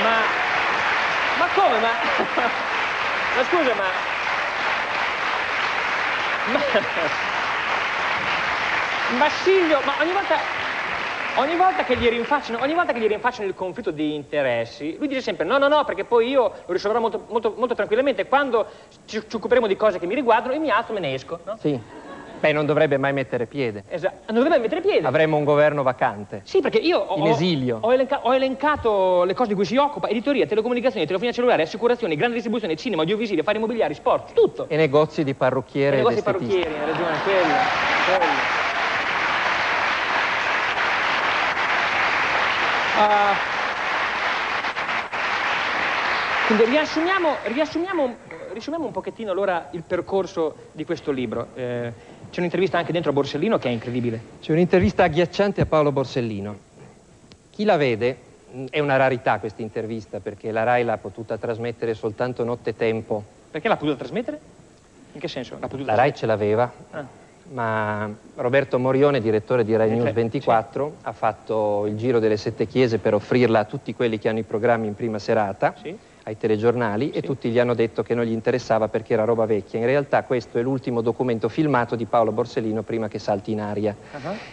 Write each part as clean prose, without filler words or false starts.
Ma come? Ma scusa, ma Silvio, ma ogni volta che gli rinfacciano il conflitto di interessi, lui dice sempre no, perché poi io lo risolverò molto tranquillamente. Quando ci occuperemo di cose che mi riguardano, io mi alzo e me ne esco, no? Sì. Beh, non dovrebbe mai mettere piede. Esatto, non dovrebbe mai mettere piede. Avremmo un governo vacante. Sì, perché io in esilio. Ho elencato le cose di cui si occupa: editoria, telecomunicazioni, telefonia cellulare, assicurazioni, grande distribuzione, cinema, audiovisivi, affari immobiliari, sport, tutto. E negozi di parrucchiere ed estetisti. Negozi di parrucchieri, hai ragione, quello. Quindi riassumiamo un pochettino allora il percorso di questo libro. C'è un'intervista anche dentro a Borsellino che è incredibile. C'è un'intervista agghiacciante a Paolo Borsellino. Chi la vede, è una rarità questa intervista, perché la Rai l'ha potuta trasmettere soltanto nottetempo. Perché l'ha potuta trasmettere? In che senso? La Rai ce l'aveva, ma Roberto Morione, direttore di Rai News 24, sì, ha fatto il giro delle 7 chiese per offrirla a tutti quelli che hanno i programmi in prima serata. Sì. Ai telegiornali, sì, e tutti gli hanno detto che non gli interessava perché era roba vecchia. In realtà questo è l'ultimo documento filmato di Paolo Borsellino prima che salti in aria.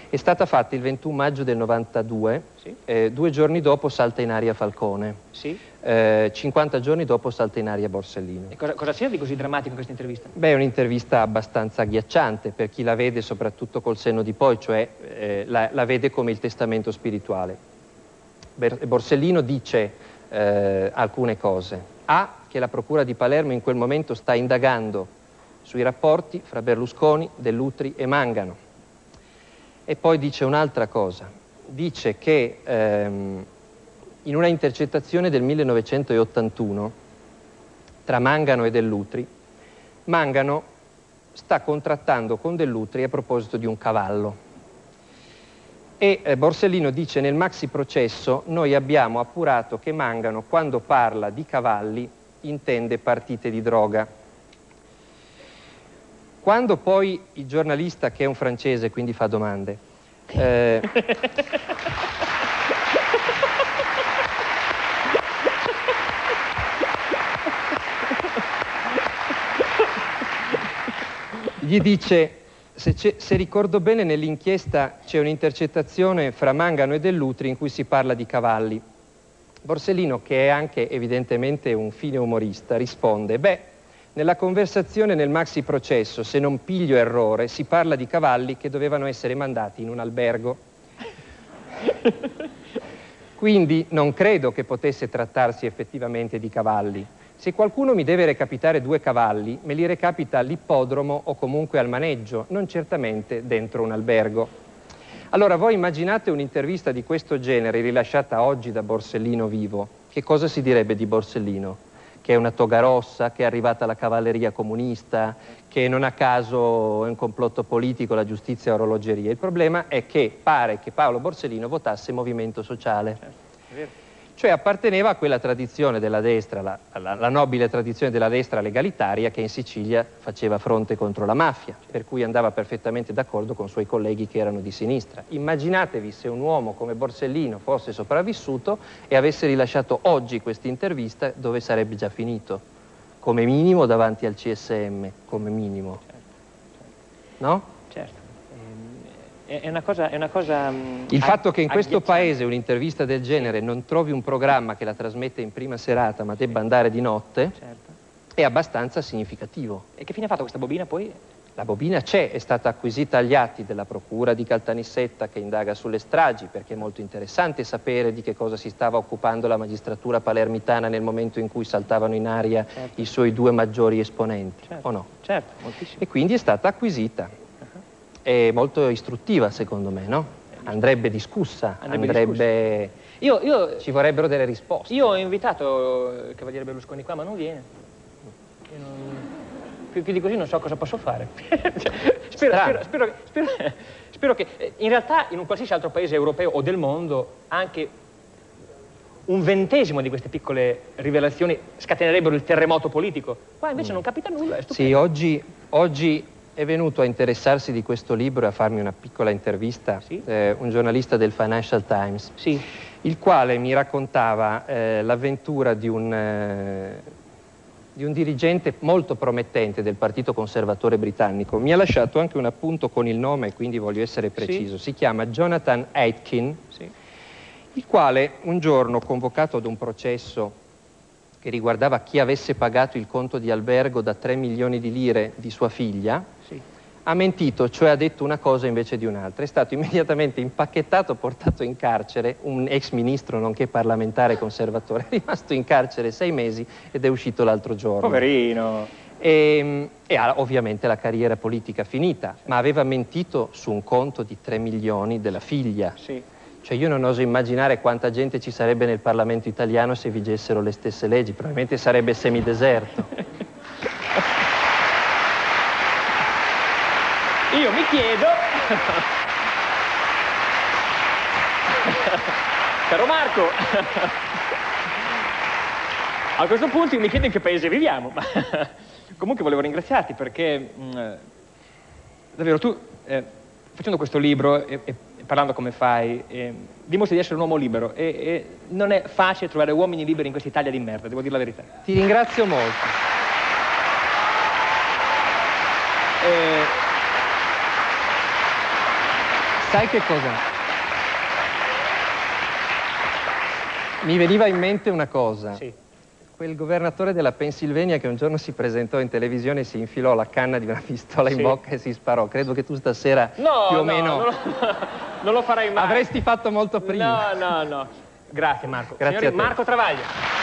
È stata fatta il 21 maggio del 92, sì, 2 giorni dopo salta in aria Falcone, sì, 50 giorni dopo salta in aria Borsellino. E cosa c'è di così drammatico in questa intervista? Beh, è un'intervista abbastanza agghiacciante per chi la vede soprattutto col senno di poi, cioè la vede come il testamento spirituale. Borsellino dice alcune cose. A, che la Procura di Palermo in quel momento sta indagando sui rapporti fra Berlusconi, Dell'Utri e Mangano. E poi dice un'altra cosa. Dice che in una intercettazione del 1981 tra Mangano e Dell'Utri, Mangano sta contrattando con Dell'Utri a proposito di un cavallo. E Borsellino dice: nel maxi processo noi abbiamo appurato che Mangano, quando parla di cavalli, intende partite di droga. Quando poi il giornalista, che è un francese, quindi fa domande, gli dice: se ricordo bene, nell'inchiesta c'è un'intercettazione fra Mangano e Dell'Utri in cui si parla di cavalli. Borsellino, che è anche evidentemente un fine umorista, risponde: beh, nella conversazione nel maxi processo, se non piglio errore, si parla di cavalli che dovevano essere mandati in un albergo. Quindi non credo che potesse trattarsi effettivamente di cavalli. Se qualcuno mi deve recapitare 2 cavalli, me li recapita all'ippodromo o comunque al maneggio, non certamente dentro un albergo. Allora, voi immaginate un'intervista di questo genere rilasciata oggi da Borsellino vivo. Che cosa si direbbe di Borsellino? Che è una toga rossa, che è arrivata la cavalleria comunista, che non a caso è un complotto politico, la giustizia e orologeria. Il problema è che pare che Paolo Borsellino votasse Movimento Sociale. È vero. Cioè apparteneva a quella tradizione della destra, la nobile tradizione della destra legalitaria, che in Sicilia faceva fronte contro la mafia, per cui andava perfettamente d'accordo con suoi colleghi che erano di sinistra. Immaginatevi se un uomo come Borsellino fosse sopravvissuto e avesse rilasciato oggi questa intervista, dove sarebbe già finito, come minimo davanti al CSM, come minimo. No? Certo. È una cosa il fatto che in questo paese un'intervista del genere non trovi un programma che la trasmette in prima serata, ma debba andare di notte, certo, è abbastanza significativo. E che fine ha fatto questa bobina poi? La bobina c'è, è stata acquisita agli atti della Procura di Caltanissetta, che indaga sulle stragi, perché è molto interessante sapere di che cosa si stava occupando la magistratura palermitana nel momento in cui saltavano in aria, certo, i suoi 2 maggiori esponenti, certo, o no? Certo, moltissimo. E quindi è stata acquisita. È molto istruttiva, secondo me, no? Andrebbe discussa, andrebbe... Ci vorrebbero delle risposte. Io ho invitato il Cavaliere Berlusconi qua, ma non viene. Più di così non so cosa posso fare. Spero che in realtà in un qualsiasi altro paese europeo o del mondo anche un 20° di queste piccole rivelazioni scatenerebbero il terremoto politico. Qua invece non capita nulla, è stupendo. Sì, oggi è venuto a interessarsi di questo libro e a farmi una piccola intervista, Sì. Un giornalista del Financial Times, Sì. il quale mi raccontava l'avventura di un dirigente molto promettente del Partito Conservatore britannico. Mi ha lasciato anche un appunto con il nome, quindi voglio essere preciso. Sì. Si chiama Jonathan Aitken, Sì. il quale un giorno, convocato ad un processo che riguardava chi avesse pagato il conto di albergo da 3 milioni di lire di sua figlia, Sì. ha mentito, cioè ha detto una cosa invece di un'altra. È stato immediatamente impacchettato, portato in carcere, un ex ministro nonché parlamentare conservatore, è rimasto in carcere 6 mesi ed è uscito l'altro giorno. Poverino. E ha ovviamente la carriera politica finita, ma aveva mentito su un conto di 3 milioni della figlia. Sì. Cioè io non oso immaginare quanta gente ci sarebbe nel Parlamento italiano se vigessero le stesse leggi, probabilmente sarebbe semideserto. Io mi chiedo, caro Marco, a questo punto io mi chiedo in che paese viviamo. Comunque volevo ringraziarti perché davvero tu, facendo questo libro e parlando come fai, dimostri di essere un uomo libero e non è facile trovare uomini liberi in questa Italia di merda, devo dire la verità. Ti ringrazio molto. Sai che cosa? Mi veniva in mente una cosa. Sì. Quel governatore della Pennsylvania che un giorno si presentò in televisione e si infilò la canna di una pistola in Sì. bocca e si sparò. Credo che tu stasera più o meno non lo farai mai. avresti fatto molto prima. No. Grazie Marco. Grazie Signori, a te. Marco Travaglio.